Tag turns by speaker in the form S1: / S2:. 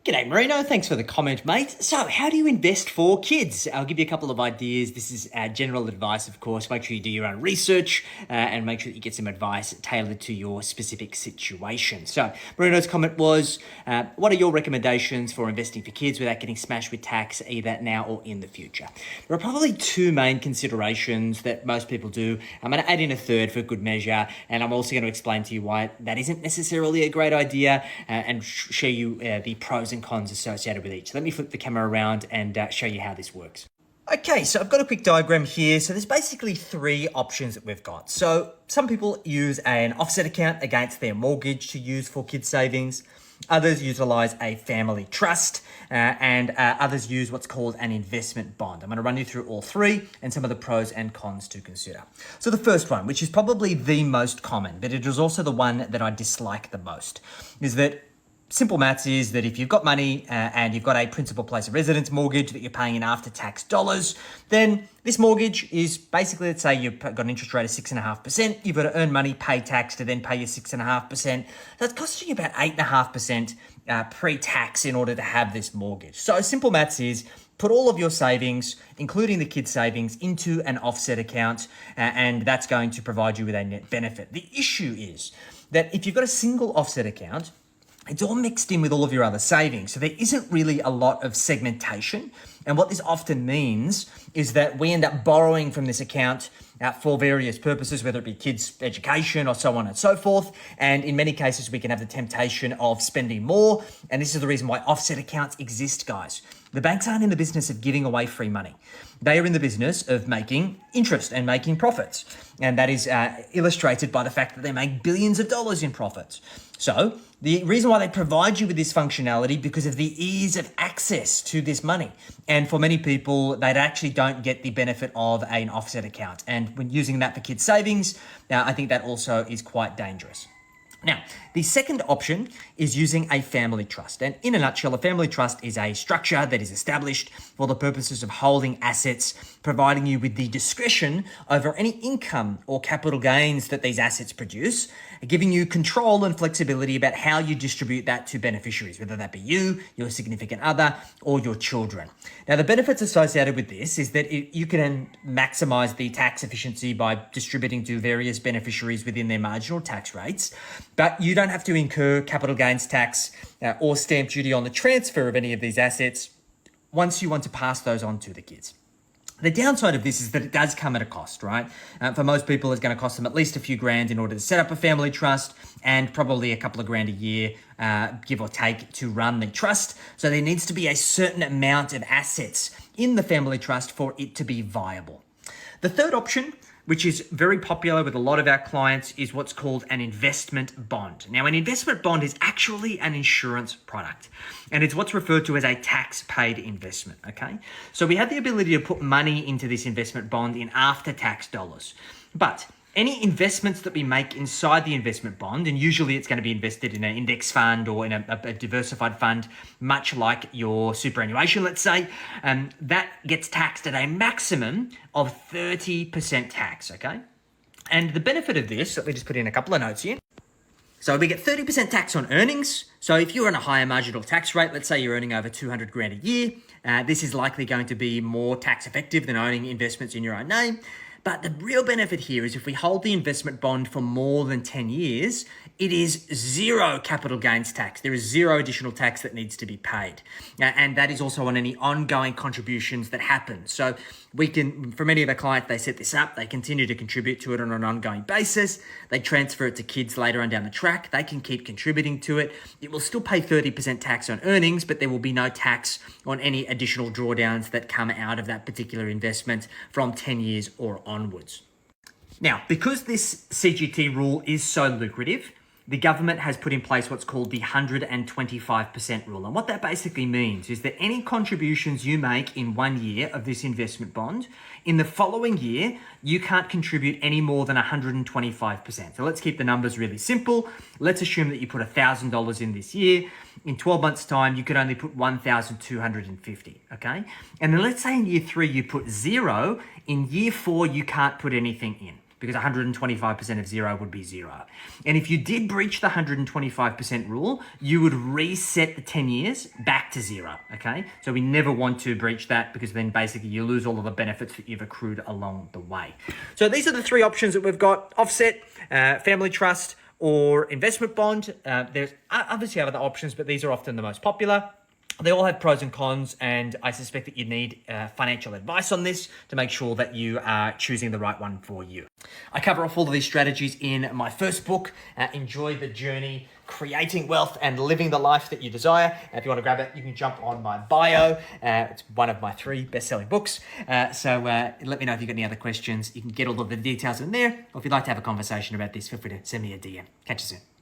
S1: G'day Marino, thanks for the comment, mate. So, how do you invest for kids? I'll give you a couple of ideas. This is general advice, of course. Make sure you do your own research and make sure that you get some advice tailored to your specific situation. So, Marino's comment was, what are your recommendations for investing for kids without getting smashed with tax either now or in the future? There are probably two main considerations that most people do. I'm going to add in a third for good measure, and I'm also going to explain to you why that isn't necessarily a great idea and show you the pros and cons associated with each. Let me flip the camera around and show you how this works. Okay, so I've got a quick diagram here. So there's basically three options that we've got. So some people use an offset account against their mortgage to use for kids savings. Others utilize a family trust and others use what's called an investment bond. I'm going to run you through all three and some of the pros and cons to consider. So the first one, which is probably the most common, but it is also the one that I dislike the most, is that simple maths is that if you've got money and you've got a principal place of residence mortgage that you're paying in after-tax dollars, then this mortgage is basically, let's say you've got an interest rate of 6.5%, you've got to earn money, pay tax to then pay your 6.5%. That's costing you about 8.5% pre-tax in order to have this mortgage. So simple maths is put all of your savings, including the kids' savings, into an offset account, and that's going to provide you with a net benefit. The issue is that if you've got a single offset account, it's all mixed in with all of your other savings. So there isn't really a lot of segmentation. And what this often means is that we end up borrowing from this account for various purposes, whether it be kids' education or so on and so forth. And in many cases, we can have the temptation of spending more. And this is the reason why offset accounts exist, guys. The banks aren't in the business of giving away free money. They are in the business of making interest and making profits. And that is illustrated by the fact that they make billions of dollars in profits. So the reason why they provide you with this functionality because of the ease of access to this money. And for many people, they actually don't get the benefit of an offset account. And when using that for kids' savings, I think that also is quite dangerous. Now, the second option is using a family trust. And in a nutshell, a family trust is a structure that is established for the purposes of holding assets, providing you with the discretion over any income or capital gains that these assets produce, giving you control and flexibility about how you distribute that to beneficiaries, whether that be you, your significant other, or your children. Now, the benefits associated with this is that you can maximize the tax efficiency by distributing to various beneficiaries within their marginal tax rates, but you don't have to incur capital gains tax or stamp duty on the transfer of any of these assets once you want to pass those on to the kids. The downside of this is that it does come at a cost, right? For most people, it's going to cost them at least a few grand in order to set up a family trust and probably a couple of grand a year, give or take, to run the trust. So there needs to be a certain amount of assets in the family trust for it to be viable. The third option, which is very popular with a lot of our clients, is what's called an investment bond. Now, an investment bond is actually an insurance product, and it's what's referred to as a tax-paid investment, okay? So we have the ability to put money into this investment bond in after-tax dollars, but any investments that we make inside the investment bond, and usually it's going to be invested in an index fund or in a diversified fund, much like your superannuation, let's say, that gets taxed at a maximum of 30% tax, okay? And the benefit of this, let me just put in a couple of notes here. So we get 30% tax on earnings. So if you're on a higher marginal tax rate, let's say you're earning over 200 grand a year, this is likely going to be more tax effective than owning investments in your own name. But the real benefit here is if we hold the investment bond for more than 10 years, it is zero capital gains tax. There is zero additional tax that needs to be paid. And that is also on any ongoing contributions that happen. So we can, for many of our clients, they set this up, they continue to contribute to it on an ongoing basis. They transfer it to kids later on down the track. They can keep contributing to it. It will still pay 30% tax on earnings, but there will be no tax on any additional drawdowns that come out of that particular investment from 10 years or onwards. Now, because this CGT rule is so lucrative, the government has put in place what's called the 125% rule. And what that basically means is that any contributions you make in 1 year of this investment bond, in the following year, you can't contribute any more than 125%. So let's keep the numbers really simple. Let's assume that you put $1,000 in this year. In 12 months' time, you could only put 1,250, okay? And then let's say in year 3, you put 0. In year 4, you can't put anything in, because 125% of zero would be zero. And if you did breach the 125% rule, you would reset the 10 years back to zero, okay? So we never want to breach that, because then basically you lose all of the benefits that you've accrued along the way. So these are the three options that we've got: offset, family trust, or investment bond. There's obviously other options, but these are often the most popular. They all have pros and cons, and I suspect that you need financial advice on this to make sure that you are choosing the right one for you. I cover off all of these strategies in my first book, Enjoy the Journey, Creating Wealth and Living the Life That You Desire. If you want to grab it, you can jump on my bio. It's one of my 3 best-selling books. So let me know if you've got any other questions. You can get all of the details in there, or if you'd like to have a conversation about this, feel free to send me a DM. Catch you soon.